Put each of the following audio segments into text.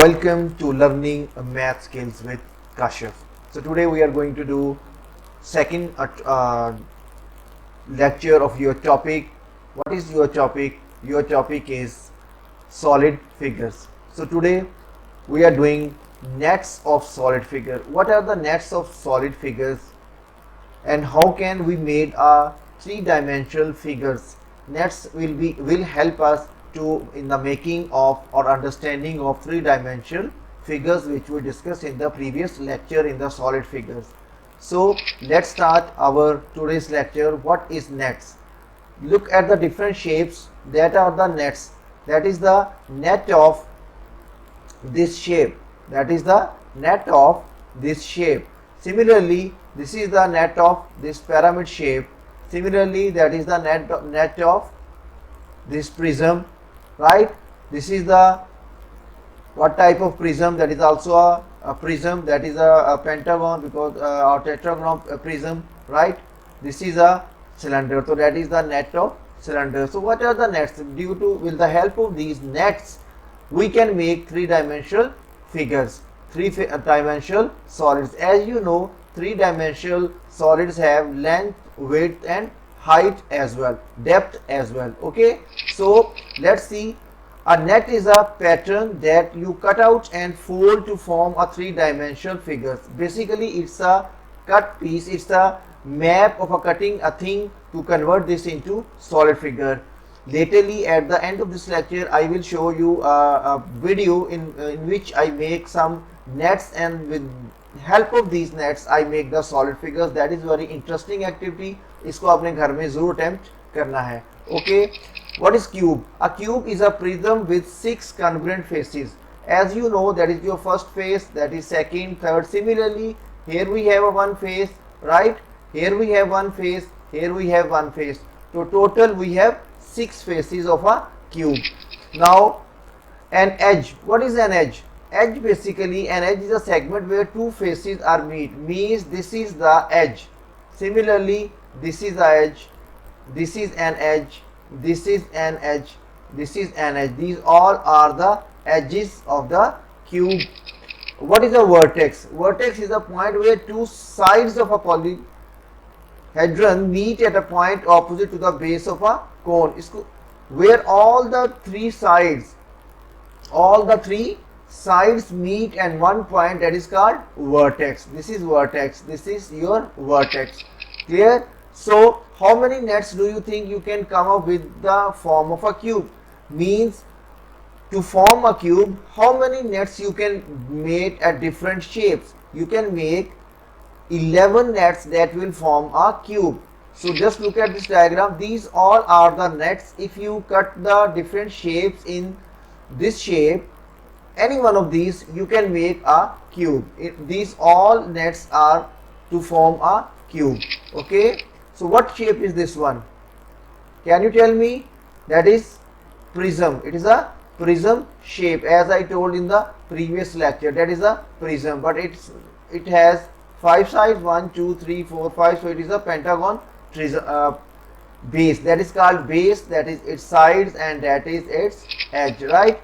Welcome to Learning Math Skills with Kashif. So today we are going to do second lecture of your topic. What is your topic? Your topic is solid figures. So today we are doing nets of solid figure. What are the nets of solid figures and how can we make a three-dimensional figures? Nets will help us to in the making of or understanding of three-dimensional figures, which we discussed in the previous lecture in the solid figures. So let's start our today's lecture. What is nets? Look at the different shapes that are the nets. That is the net of this shape. That is the net of this shape. Similarly, this is the net of this pyramid shape. Similarly, that is the net of this prism, right? This is the what type of prism? That is also a prism. That is a pentagon because or tetragon prism, right? This is a cylinder, so that is the net of cylinder. So what are the nets? With the help of these nets, we can make three-dimensional figures, three-dimensional solids. As you know, three-dimensional solids have length, width and height as well, depth as well. Okay, so let's see. A net is a pattern that you cut out and fold to form a three-dimensional figures. Basically, it's a cut piece. It's a map of cutting a thing to convert this into solid figure. Laterly, at the end of this lecture, I will show you a video in which I make some nets, and with help of these nets I make the solid figures. That is very interesting activity. इसको अपने घर में जरूर attempt करना है. Okay. What is cube? A cube is a prism with 6 congruent faces. As you know, that is your first face, that is second, third. Similarly, here we have a one face, right? Here we have one face, here we have one face. So total we have 6 faces of a cube. Now, an edge. What is an edge? Edge, basically, an edge is a segment where two faces are meet. Means this is the edge. Similarly, this is the edge. This is an edge. This is an edge. This is an edge. These all are the edges of the cube. What is a vertex? Vertex is a point where two sides of a polyhedron meet at a point opposite to the base of a cone. Where all the three sides meet at one point, that is called vertex. This is vertex. This is your vertex. Clear? So how many nets do you think you can come up with the form of a cube? Means to form a cube, how many nets you can make at different shapes? You can make 11 nets that will form a cube. So just look at this diagram. These all are the nets. If you cut the different shapes in this shape, any one of these, you can make a cube. These all nets are to form a cube. Okay. So what shape is this one? Can you tell me? That is prism. It is a prism shape, as I told in the previous lecture. That is a prism, but it has 5 sides, 1, 2, 3, 4, 5. So it is a pentagon base. That is called base. That is its sides and that is its edge, right?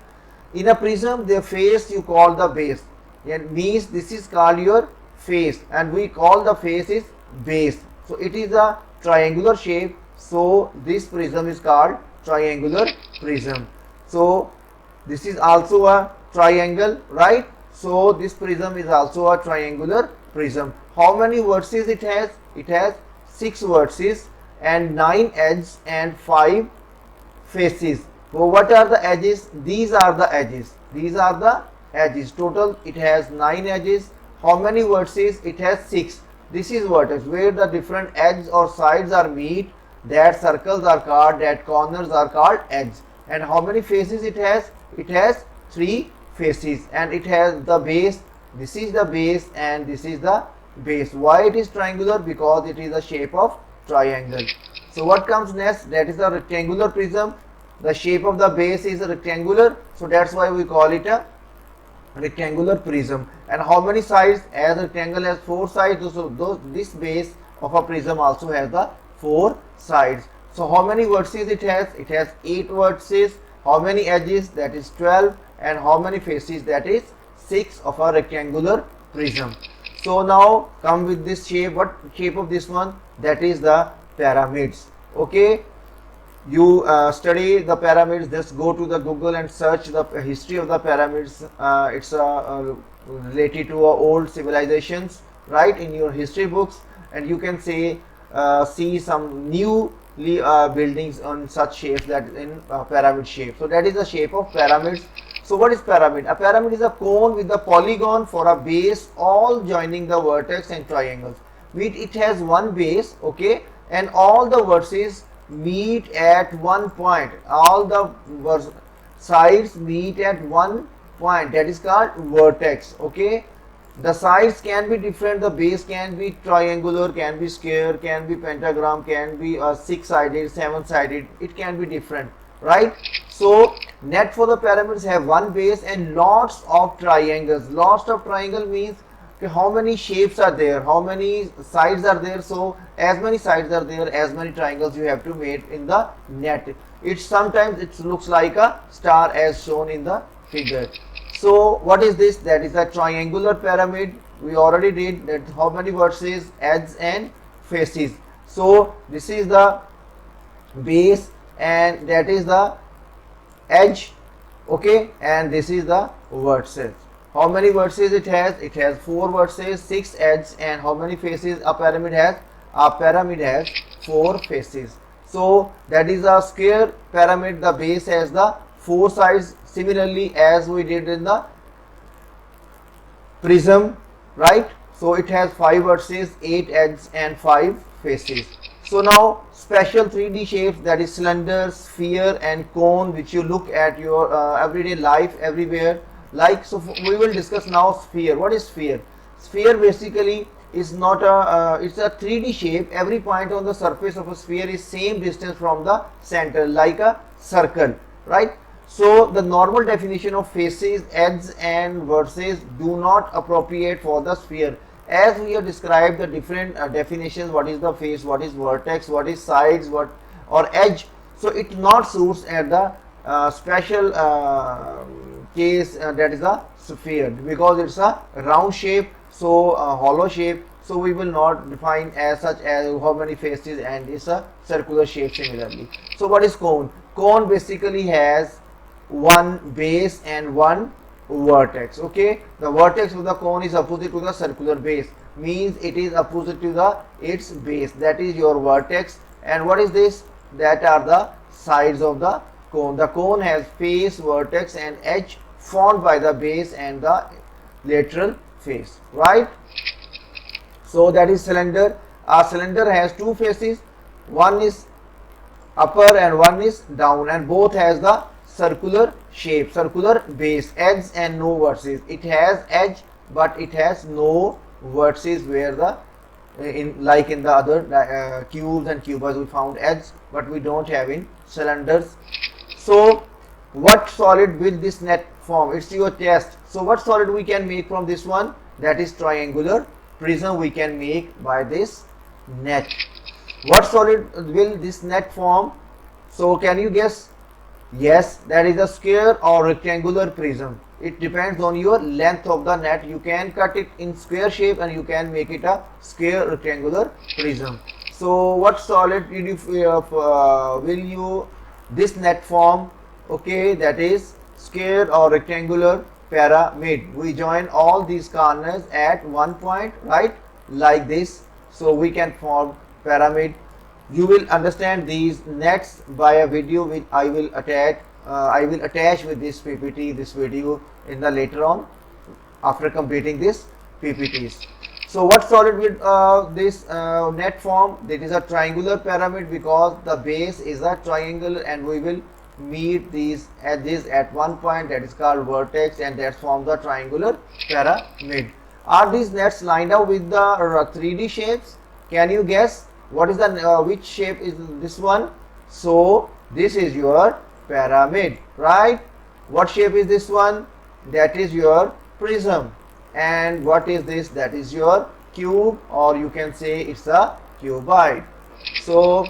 In a prism, the face you call the base. It means this is called your face, and we call the face is base. So it is a triangular shape. So this prism is called triangular prism. So this is also a triangle, right? So this prism is also a triangular prism. How many vertices it has? It has 6 vertices and 9 edges and 5 faces. So what are the edges? These are the edges. These are the edges. Total it has 9 edges. How many vertices? It has 6. This is vertex, where the different edges or sides are meet. That circles are called, that corners are called edges. And how many faces it has? It has 3 faces, and it has the base. This is the base and this is the base. Why it is triangular? Because it is the shape of triangle. So what comes next? That is the rectangular prism. The shape of the base is rectangular, so that's why we call it a rectangular prism. And how many sides? As a rectangle has 4 sides, so this base of a prism also has the 4 sides. So how many vertices it has? It has 8 vertices. How many edges? That is 12. and how many faces? That is 6 of a rectangular prism. So now come with this shape. What shape of this one? That is the pyramids. Okay, you study the pyramids, just go to the Google and search the history of the pyramids. It's related to old civilizations, right, in your history books, and you can say see some new buildings on such shapes, that in pyramid shape. So that is the shape of pyramids. So what is pyramid? A pyramid is a cone with a polygon for a base, all joining the vertex and triangles. It has one base, okay, and all the vertices meet at one point. All the sides meet at one point. That is called vertex. Okay. The sides can be different. The base can be triangular, can be square, can be pentagram, can be 6-sided, 7-sided. It can be different, right? So net for the pyramids have one base and lots of triangles. Lots of triangle means how many shapes are there, how many sides are there. So as many sides are there, as many triangles you have to make in the net. It sometimes it looks like a star as shown in the figure. So what is this? That is a triangular pyramid. We already did that. How many vertices, edges and faces. So this is the base and that is the edge, okay, and this is the vertices. How many vertices it has? It has 4 vertices, 6 edges, and how many faces a pyramid has? A pyramid has 4 faces. So that is a square pyramid. The base has the 4 sides, similarly as we did in the prism, right? So it has 5 vertices, 8 edges and 5 faces. So now special 3D shapes, that is cylinder, sphere and cone, which you look at your everyday life everywhere. Like, so we will discuss now sphere. What is sphere? Sphere basically is not a it's a 3D shape. Every point on the surface of a sphere is same distance from the center, like a circle, right? So the normal definition of faces, edges and vertices do not appropriate for the sphere. As we have described the different definitions, what is the face, what is vertex, what is sides, what or edge. So it not suits at the special case, that is a sphere, because it's a round shape, so hollow shape. So we will not define as such as how many faces, and it's a circular shape similarly. So what is cone? Cone basically has one base and one vertex. Okay, the vertex of the cone is opposite to the circular base, means it is opposite to the its base, that is your vertex. And what is this? That are the sides of the cone. The cone has face, vertex and edge formed by the base and the lateral face, right? So that is cylinder. A cylinder has 2 faces, one is upper and one is down, and both has the circular shape, circular base, edge and no vertices. It has edge but it has no vertices, where the like in the other cubes and cuboids we found edge, but we don't have in cylinders. So what solid will this net form? It's your test. So what solid we can make from this one? That is triangular prism we can make by this net. What solid will this net form? So can you guess? Yes, that is a square or rectangular prism. It depends on your length of the net. You can cut it in square shape and you can make it a square rectangular prism. So what solid will you this net form? Okay, that is square or rectangular pyramid. We join all these corners at one point, right, like this. So we can form pyramid. You will understand these nets by a video which I will attach with this PPT, this video in the later on after completing this PPTs. So what solid will this net form? That is a triangular pyramid, because the base is a triangle and we will meet these edges at one point, that is called vertex, and that forms the triangular pyramid. Are these nets lined up with the 3D shapes? Can you guess? What is the which shape is this one? So this is your pyramid, right? What shape is this one? That is your prism. And what is this? That is your cube, or you can say it's a cuboid. So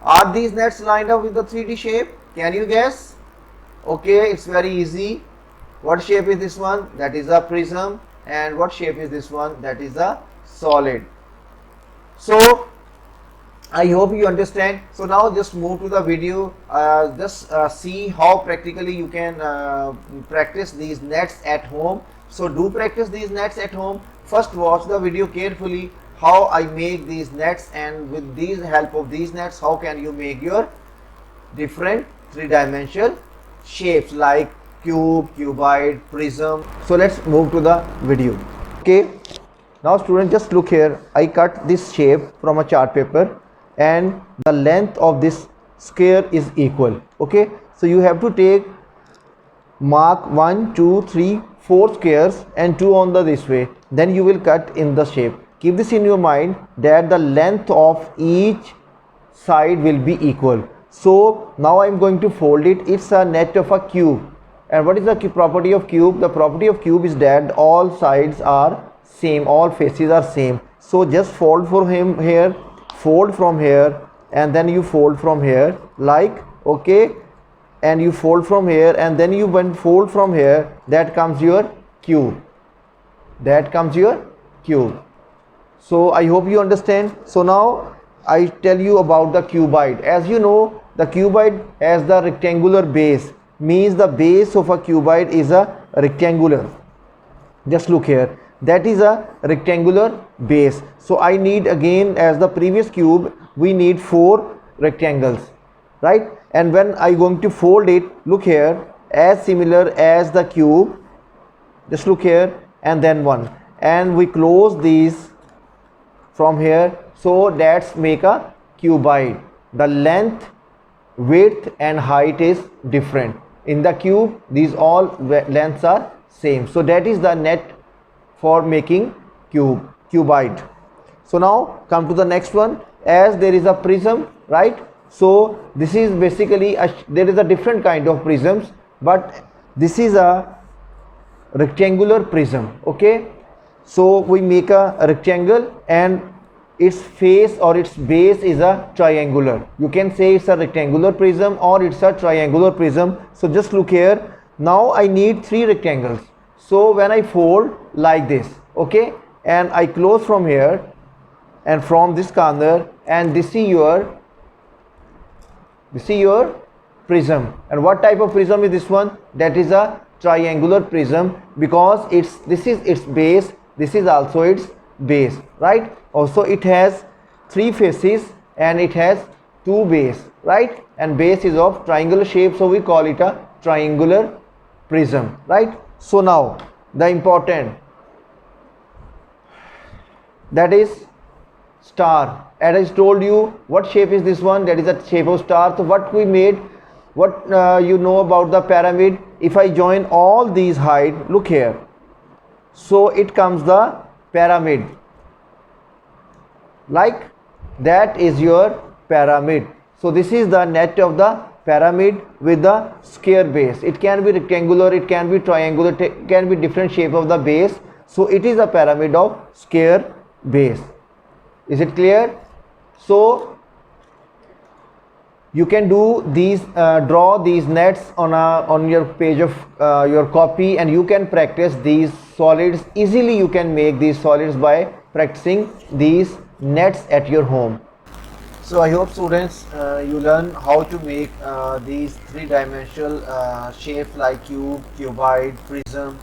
are these nets lined up with the 3D shape? Can you guess? Okay, it's very easy. What shape is this one? That is a prism. And what shape is this one? That is a solid. So I hope you understand. So now just move to the video. Just see how practically you can practice these nets at home. So do practice these nets at home. First watch the video carefully how I make these nets, and with these help of these nets how can you make your different three-dimensional shapes like cube, cuboid, prism. So let's move to the video. Okay, now students, just look here. I cut this shape from a chart paper and the length of this square is equal. Okay, so you have to take mark 1 2 3 4 squares and 2 on the this way, then you will cut in the shape. Keep this in your mind that the length of each side will be equal. So now I am going to fold it. It's a net of a cube. And what is the property of cube? The property of cube is that all sides are same, all faces are same. So just fold for him here, fold from here, and then you fold from here, like, okay, and you fold from here, and then you fold from here. That comes your cube. That comes your cube. So I hope you understand. So now I tell you about the cuboid. As you know, the cuboid has the rectangular base, means the base of a cuboid is a rectangular. Just look here, that is a rectangular base. So I need, again as the previous cube, we need 4 rectangles, right? And when I going to fold it, look here, as similar as the cube, just look here, and then 1, and we close these from here. So that's make a cuboid. The length, width and height is different. In the cube, these all lengths are same. So that is the net for making cuboid. So now come to the next one. As there is a prism, right? So this is basically there is a different kind of prisms, but this is a rectangular prism. Okay, so we make a rectangle and its face or its base is a triangular. You can say it's a rectangular prism or it's a triangular prism. So just look here. Now I need 3 rectangles. So when I fold like this, okay, and I close from here and from this corner, and this is your prism. And what type of prism is this one? That is a triangular prism, because this is its base, this is also its base, right? Also it has 3 faces and it has 2 base, right? And base is of triangular shape, so we call it a triangular prism, right? So now the important, that is star. As I told you, what shape is this one? That is a shape of star. So what we made, what you know about the pyramid, if I join all these height, look here, so it comes the pyramid, like that is your pyramid. So this is the net of the pyramid with the square base. It can be rectangular, it can be triangular, it can be different shape of the base. So it is a pyramid of square base. Is it clear? So you can do these, draw these nets on your page of your copy, and you can practice these solids easily. You can make these solids by practicing these nets at your home. So I hope students you learn how to make these 3-dimensional shapes like cube, cuboid, prism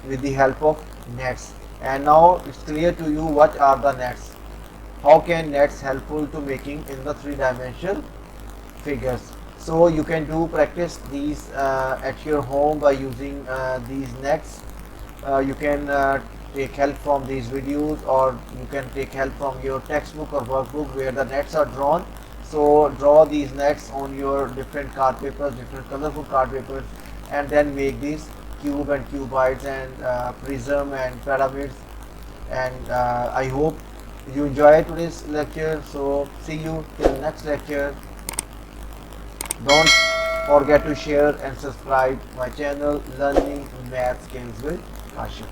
with the help of nets. And now it's clear to you what are the nets. How can nets helpful to making in the 3-dimensional figures. So you can do practice these at your home by using these nets. You can take help from these videos, or you can take help from your textbook or workbook where the nets are drawn. So draw these nets on your different card papers, different colorful card papers, and then make these cube and cuboids and prism and pyramids. And I hope you enjoy today's lecture. So see you till next lecture. Don't forget to share and subscribe my channel, Learning Math Skills with Ashif.